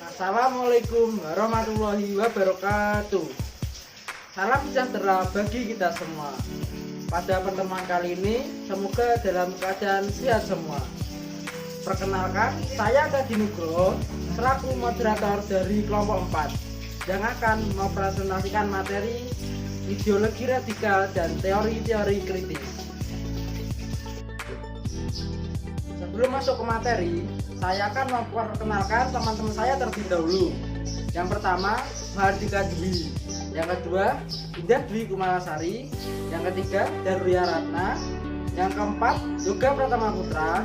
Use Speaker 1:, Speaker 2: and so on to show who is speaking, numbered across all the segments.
Speaker 1: Assalamualaikum warahmatullahi wabarakatuh. Salam sejahtera bagi kita semua. Pada pertemuan kali ini, semoga dalam keadaan sehat semua. Perkenalkan, saya Kadi Nugroho, selaku moderator dari kelompok 4 yang akan mempresentasikan materi ideologi radikal dan teori-teori kritis. Sebelum masuk ke materi, saya akan memperkenalkan teman-teman saya terlebih dahulu. Yang pertama, Mahardika Dwi. Yang kedua, Indah Dwi Kumalasari. Yang ketiga, Darulia Ratna. Yang keempat, Yoga Pratama Putra.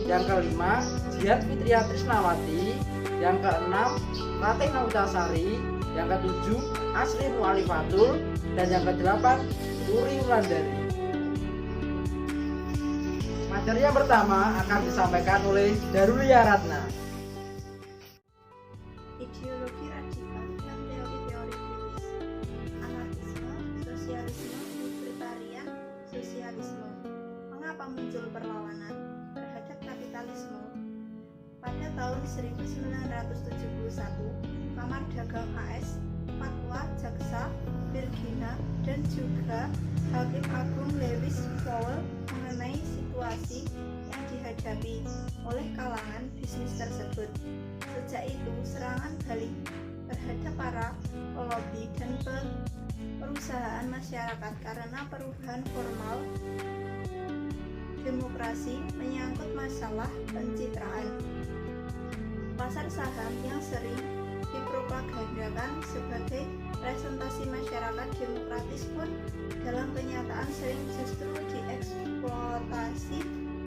Speaker 1: Yang kelima, Jihad Fitria Trisnawati. Yang keenam, Ratih Nautasari. Yang ketujuh, Asri Mu'alifatul. Dan yang kedelapan, Uri Wulandari. Materi yang pertama akan disampaikan oleh Darulia Ratna.
Speaker 2: Ideologi radikal dan teori-teori kritis. Anarkisme, sosialisme, libertarian, sosialisme. Mengapa muncul perlawanan terhadap kapitalisme? Pada tahun 1971, Kamar Dagang AS, Fatwa Jaksa Virginia, dan juga Hakim Agung Lewis Powell mengenai situasi yang dihadapi oleh kalangan bisnis tersebut. Sejak itu, serangan balik terhadap para pelobi dan perusahaan masyarakat karena perubahan formal demokrasi menyangkut masalah pencitraan. Pasar saham yang sering dipropagandakan sebagai presentasi masyarakat demokratis pun dalam kenyataan sering justru dieksploitasi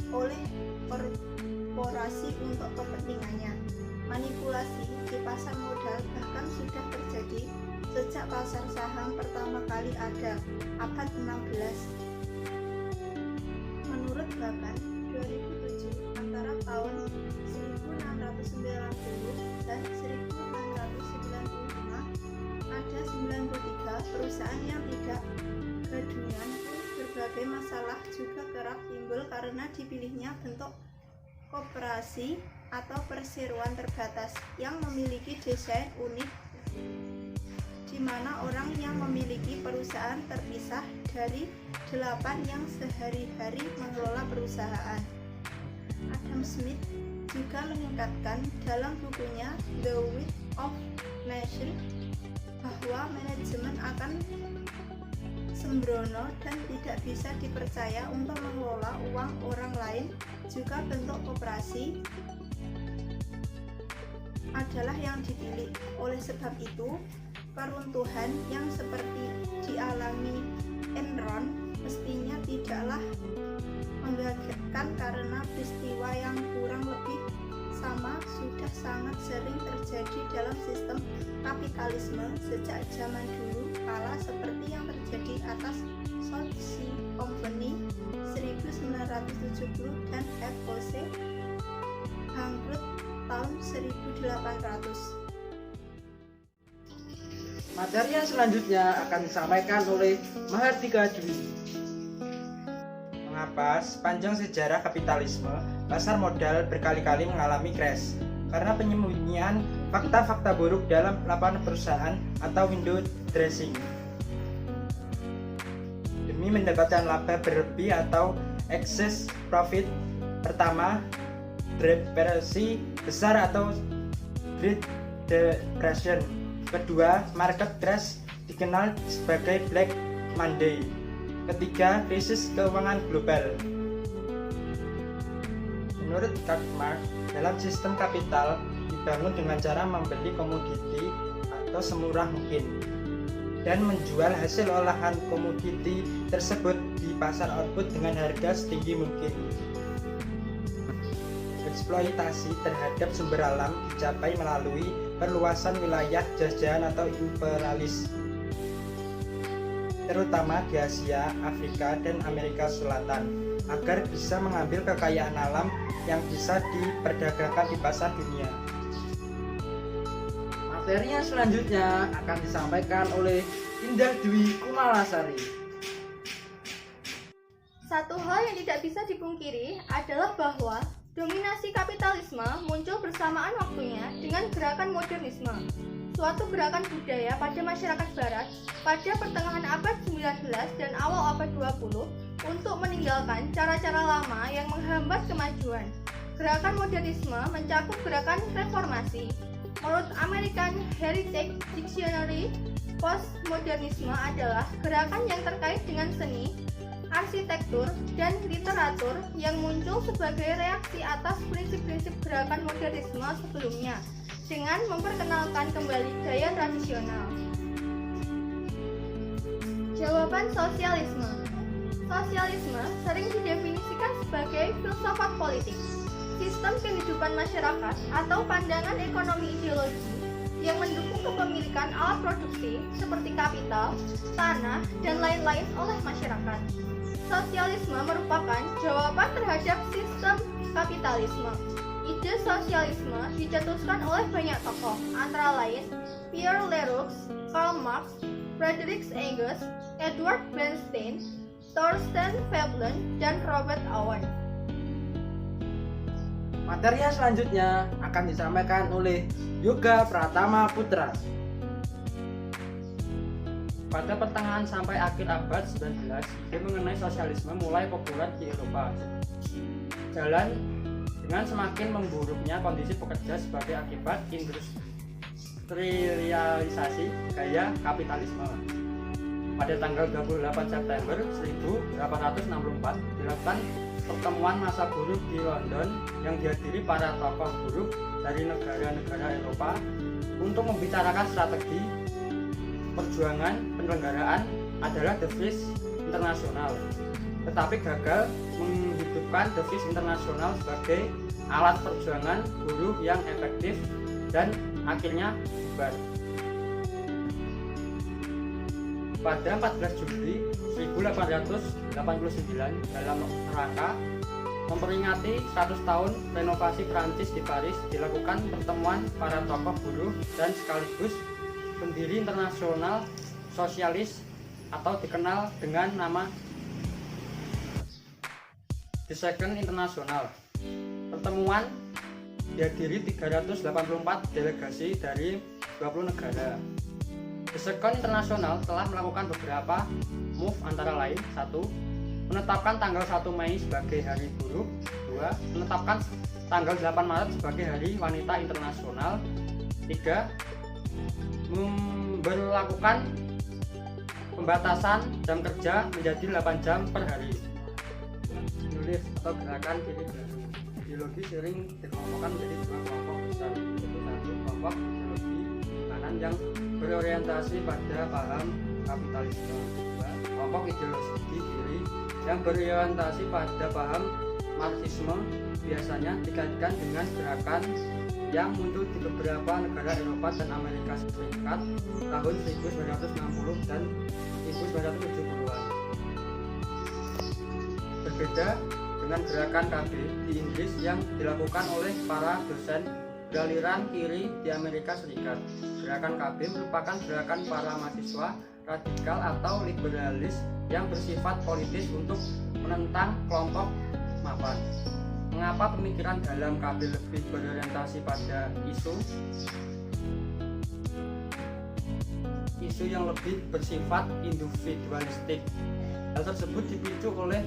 Speaker 2: oleh korporasi untuk kepentingannya. Manipulasi di pasar modal bahkan sudah terjadi sejak pasar saham pertama kali ada abad 16. Menurut Bakan 2007, antara tahun 1690 dan 1695 ada 93 perusahaan yang tidak gadungan. Berbagai masalah juga kerap timbul karena dipilihnya bentuk koperasi atau perseroan terbatas yang memiliki desain unik, di mana orang yang memiliki perusahaan terpisah dari 8 yang sehari-hari mengelola perusahaan. Adam Smith juga meningkatkan dalam bukunya The Wealth of Nations bahwa manajemen akan sembrono dan tidak bisa dipercaya untuk mengelola uang orang lain. Juga bentuk koperasi adalah yang dipilih. Oleh sebab itu, keruntuhan yang seperti dialami Enron mestinya tidaklah menggagetkan karena peristiwa yang kurang lebih sama sudah sangat sering terjadi dalam sistem kapitalisme sejak zaman dulu kala, seperti yang terjadi atas Southern Company 1970 dan FOC bangkrut tahun 1800.
Speaker 1: Materi yang selanjutnya akan disampaikan oleh Mahardika Dwi.
Speaker 3: Mengapa sepanjang sejarah kapitalisme, pasar modal berkali-kali mengalami crash? Karena penyembunyian fakta-fakta buruk dalam laporan perusahaan atau window dressing. Demi mendapatkan laba berlebih atau excess profit. Pertama, depresi besar atau Great Depression. Kedua, market crash dikenal sebagai Black Monday. Ketiga, krisis keuangan global. Menurut Karl Marx, dalam sistem kapital dibangun dengan cara membeli komoditi atau semurah mungkin dan menjual hasil olahan komoditi tersebut di pasar output dengan harga setinggi mungkin. Eksploitasi terhadap sumber alam dicapai melalui perluasan wilayah jajahan atau imperialis, terutama di Asia, Afrika, dan Amerika Selatan, agar bisa mengambil kekayaan alam yang bisa diperdagangkan di pasar dunia.
Speaker 1: Materi yang selanjutnya akan disampaikan oleh Indah Dwi Kumalasari.
Speaker 4: Satu hal yang tidak bisa dipungkiri adalah bahwa
Speaker 2: Dominasi kapitalisme muncul bersamaan waktunya dengan gerakan modernisme, suatu gerakan budaya pada masyarakat barat pada pertengahan abad 19 dan awal abad 20 untuk meninggalkan cara-cara lama yang menghambat kemajuan. Gerakan modernisme mencakup gerakan reformasi. Menurut American Heritage Dictionary, postmodernisme adalah gerakan yang terkait dengan seni, arsitektur, dan literatur yang muncul sebagai reaksi atas prinsip-prinsip gerakan modernisme sebelumnya dengan memperkenalkan kembali gaya tradisional. Jawaban sosialisme. Sosialisme sering didefinisikan sebagai filsafat politik, sistem kehidupan masyarakat atau pandangan ekonomi ideologi yang mendukung kepemilikan alat produksi seperti kapital, tanah, dan lain-lain oleh masyarakat. Sosialisme merupakan jawaban terhadap sistem kapitalisme. Ide sosialisme dicetuskan oleh banyak tokoh, antara lain Pierre Leroux, Karl Marx, Friedrich Engels, Edward Bernstein, Thorstein Veblen, dan Robert Owen.
Speaker 1: Materi yang selanjutnya akan disampaikan oleh Yoga Pratama Putra.
Speaker 3: Pada pertengahan sampai akhir abad 19, ide mengenai sosialisme mulai populer di Eropa. Jalan dengan semakin memburuknya kondisi pekerja sebagai akibat industrialisasi gaya kapitalisme. Pada tanggal 28 September 1864 dilakukan pertemuan massa buruh di London yang dihadiri para tokoh buruh dari negara-negara Eropa untuk membicarakan strategi perjuangan penyelenggaraan adalah devise internasional, tetapi gagal menghidupkan devise internasional sebagai alat perjuangan buruh yang efektif dan akhirnya bubar. Pada 14 Juli 1889 dalam rangka memperingati 100 tahun renovasi Prancis di Paris dilakukan pertemuan para tokoh buruh dan sekaligus pendiri internasional sosialis atau dikenal dengan nama The Second International. Pertemuan dihadiri 384 delegasi dari 20 negara. The Second International telah melakukan beberapa move antara lain: 1. Menetapkan tanggal 1 Mei sebagai hari buruh. 2. Menetapkan tanggal 8 Maret sebagai hari wanita internasional. 3. Memberlakukan pembatasan jam kerja menjadi 8 jam per hari. Nulis atau gerakan diri baru. Ideologi sering dikelompokkan menjadi dua kelompok besar, yaitu satu kelompok ideologi kanan yang berorientasi pada paham kapitalisme, dua kelompok ideologi kiri yang berorientasi pada paham Marxisme, biasanya dikaitkan dengan gerakan yang muncul di beberapa negara Eropa dan Amerika Serikat tahun 1960 dan 1970-an. Berbeda dengan gerakan KB di Inggris yang dilakukan oleh para dosen beraliran kiri di Amerika Serikat. Gerakan KB merupakan gerakan para mahasiswa radikal atau liberalis yang bersifat politis untuk menentang kelompok mapan. Mengapa pemikiran dalam KB lebih berorientasi pada isu yang lebih bersifat individualistik? Hal tersebut dipicu oleh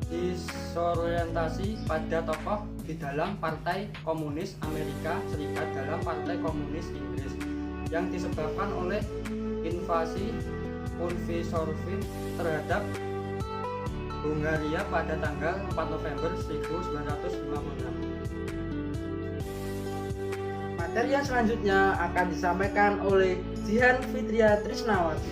Speaker 3: disorientasi pada tokoh di dalam Partai Komunis Amerika Serikat dalam Partai Komunis Inggris yang disebabkan oleh invasi Uni Soviet terhadap Hungaria pada tanggal 4 November 1956.
Speaker 1: Materi yang selanjutnya akan disampaikan oleh Jihan Fitria Trisnawati.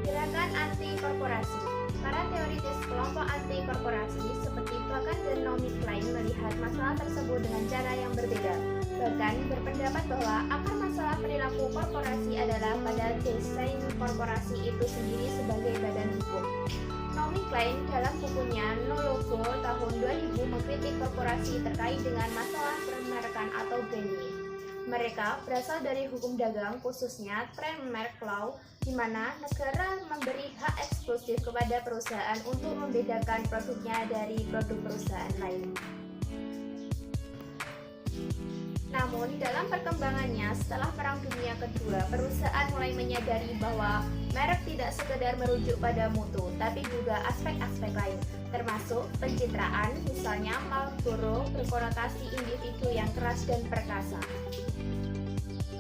Speaker 4: Gerakan anti korporasi. Para teoritis kelompok anti korporasi seperti Plakan dan Naomi Klein melihat masalah tersebut dengan cara yang berbeda. Bahkan berpendapat bahwa akar masalah perilaku korporasi adalah pada desain korporasi itu sendiri sebagai badan hukum. Naomi Klein dalam bukunya No Logo tahun 2000 mengkritik korporasi terkait dengan masalah permerkan atau branding. Mereka berasal dari hukum dagang, khususnya trademark law, di mana negara memberi hak eksklusif kepada perusahaan untuk membedakan produknya dari produk perusahaan lain. Namun, dalam perkembangannya setelah Perang Dunia Kedua, perusahaan mulai menyadari bahwa merek tidak sekedar merujuk pada mutu, tapi juga aspek-aspek lain, termasuk pencitraan, misalnya Marlboro berkonotasi individu yang keras dan perkasa.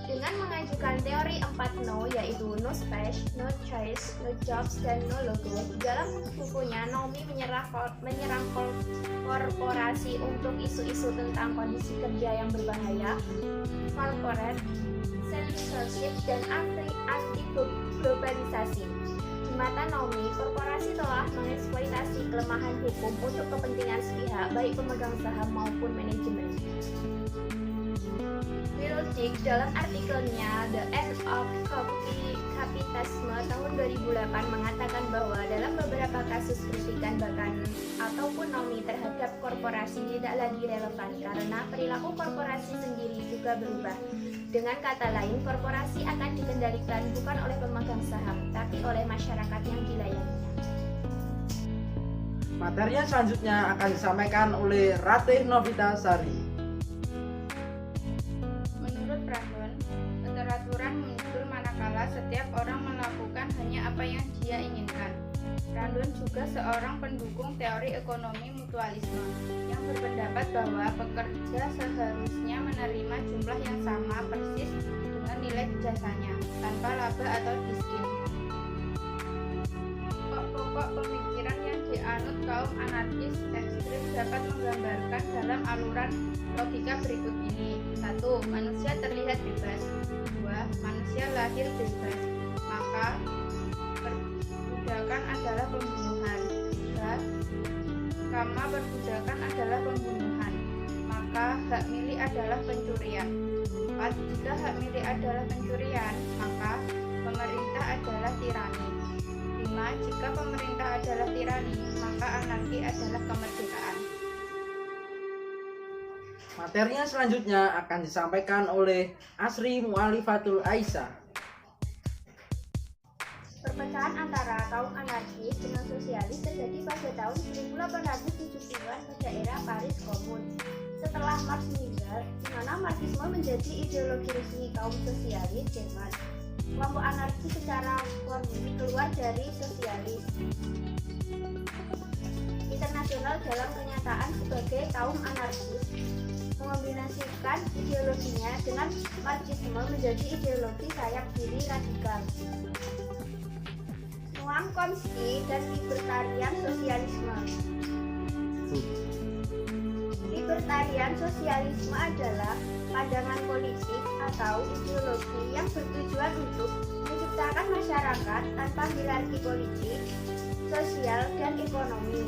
Speaker 4: Dengan mengajukan teori 4 no, yaitu no space, no choice, no jobs, dan no logo, dalam bukunya Naomi menyerang korporasi untuk isu-isu tentang kondisi kerja yang berbahaya, corporate censorship, dan anti-globalisasi. Di mata Naomi, korporasi telah mengeksploitasi kelemahan hukum untuk kepentingan sepihak, baik pemegang saham maupun manajemen. Dick dalam artikelnya The End of Capitalism tahun 2008 mengatakan bahwa dalam beberapa kasus kritikan bahkan ataupun Naomi terhadap korporasi tidak lagi relevan karena perilaku korporasi sendiri juga berubah. Dengan kata lain, korporasi akan dikendalikan bukan oleh pemegang saham, tapi oleh masyarakat yang dilayaninya.
Speaker 1: Materi yang selanjutnya akan disampaikan oleh Ratih Novitasari.
Speaker 5: Keteraturan muncul manakala setiap orang melakukan hanya apa yang dia inginkan. Randon juga seorang pendukung teori ekonomi mutualisme yang berpendapat bahwa pekerja seharusnya menerima jumlah yang sama persis dengan nilai jasanya, tanpa laba atau diskin. Pokok pemikiran yang dianut kaum anarkis ekstrim dapat menggambarkan dalam aluran logika berikut ini. 1. Manusia terlihat bebas. 2. Manusia lahir bebas, maka perbudakan adalah pembunuhan. 3. Karena perbudakan adalah pembunuhan, maka hak milik adalah pencurian. 4. Jika hak milik adalah pencurian, maka pemerintah adalah tirani. 5. Jika pemerintah adalah tirani, maka anarki adalah kemerdekaan.
Speaker 1: Materinya selanjutnya akan disampaikan oleh Asri Mu'alifatul Aisyah.
Speaker 4: Perpecahan antara kaum anarkis dengan sosialis terjadi pada tahun 1870-an pada era Paris Komun. Setelah Marx meninggal, di mana Marxisme menjadi ideologi resmi kaum sosialis Jerman. Kelompok anarkis secara formil keluar dari sosialis internasional dalam pernyataan sebagai kaum anarkis, mengombinasikan ideologinya dengan Marxisme menjadi ideologi sayap kiri radikal. Noam Chomsky dan libertarian sosialisme. Libertarian sosialisme adalah pandangan politik atau ideologi yang bertujuan untuk menciptakan masyarakat tanpa hierarki politik, sosial, dan ekonomi.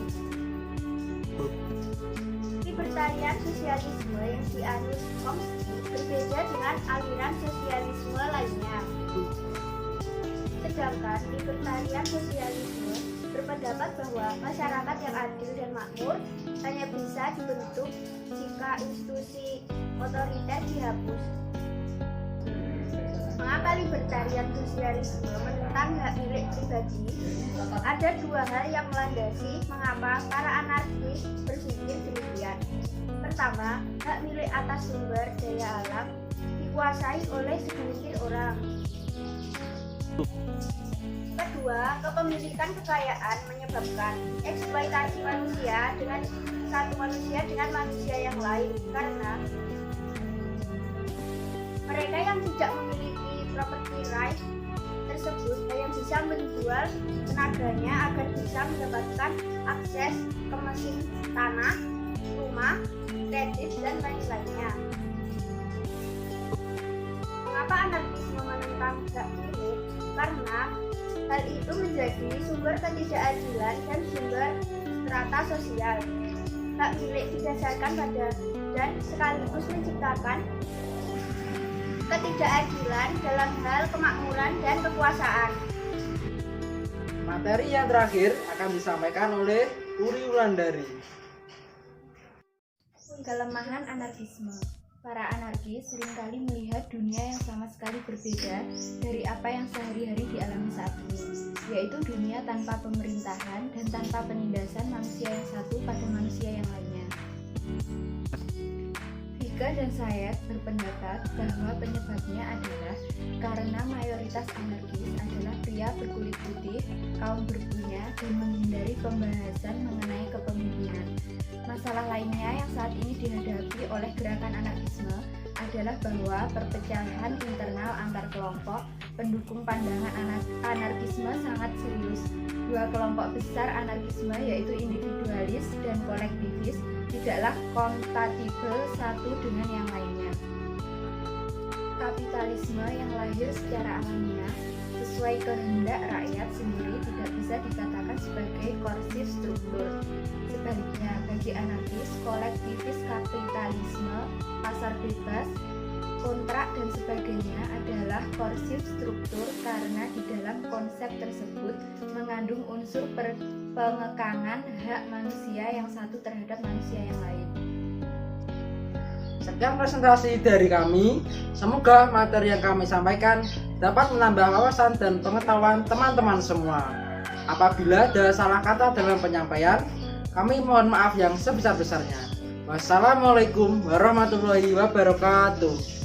Speaker 4: Libertarian sosialisme yang dianut Chomsky berbeda dengan aliran sosialisme lainnya. Sedangkan libertarian sosialisme berpendapat bahwa masyarakat yang adil dan makmur hanya bisa dibentuk jika institusi otoriter dihapus. Mengapa libertarian sosialisme menentang hak milik pribadi? Ada dua hal yang melandasi mengapa para anarkis berpikir demikian. Pertama, hak milik atas sumber daya alam dikuasai oleh segelintir orang. Kedua, kepemilikan kekayaan menyebabkan eksploitasi manusia dengan satu manusia dengan manusia yang lain karena mereka yang tidak memiliki property right tersebut yang bisa menjual tenaganya agar bisa mendapatkan akses ke mesin tanah, rumah, kredit, dan lain-lainnya. Mengapa anarkisme menentang hak milik? Karena hal itu menjadi sumber ketidakadilan dan sumber strata sosial. Hak milik didasarkan pada dan sekaligus menciptakan ketidakadilan dalam hal kemakmuran dan kekuasaan.
Speaker 1: Materi yang terakhir akan disampaikan oleh Uri Wulandari.
Speaker 6: Kelemahan anarkisme. Para anarkis seringkali melihat dunia yang sama sekali berbeda dari apa yang sehari-hari dialami saat ini, yaitu dunia tanpa pemerintahan dan tanpa penindasan manusia yang satu pada manusia yang lainnya. Dika dan saya berpendapat bahwa penyebabnya adalah karena mayoritas anarkis adalah pria berkulit putih, kaum berpunya, dan menghindari pembahasan mengenai kepemimpinan. Masalah lainnya yang saat ini dihadapi oleh gerakan anarkisme adalah bahwa perpecahan internal antar kelompok pendukung pandangan anarkisme sangat serius. Dua kelompok besar anarkisme yaitu individualis dan kolektivis tidaklah kompatibel satu dengan yang lainnya. Kapitalisme yang lahir secara alamiah sesuai kehendak rakyat sendiri tidak bisa dikatakan sebagai korsif struktur. Sebaliknya, bagi anarkis, kolektivis kapitalisme, pasar bebas, kontrak dan sebagainya adalah korsif struktur karena di dalam konsep tersebut mengandung unsur pengekangan hak manusia yang satu terhadap manusia yang lain.
Speaker 1: Sekian presentasi dari kami. Semoga materi yang kami sampaikan dapat menambah wawasan dan pengetahuan teman-teman semua. Apabila ada salah kata dalam penyampaian, kami mohon maaf yang sebesar-besarnya. Wassalamualaikum warahmatullahi wabarakatuh.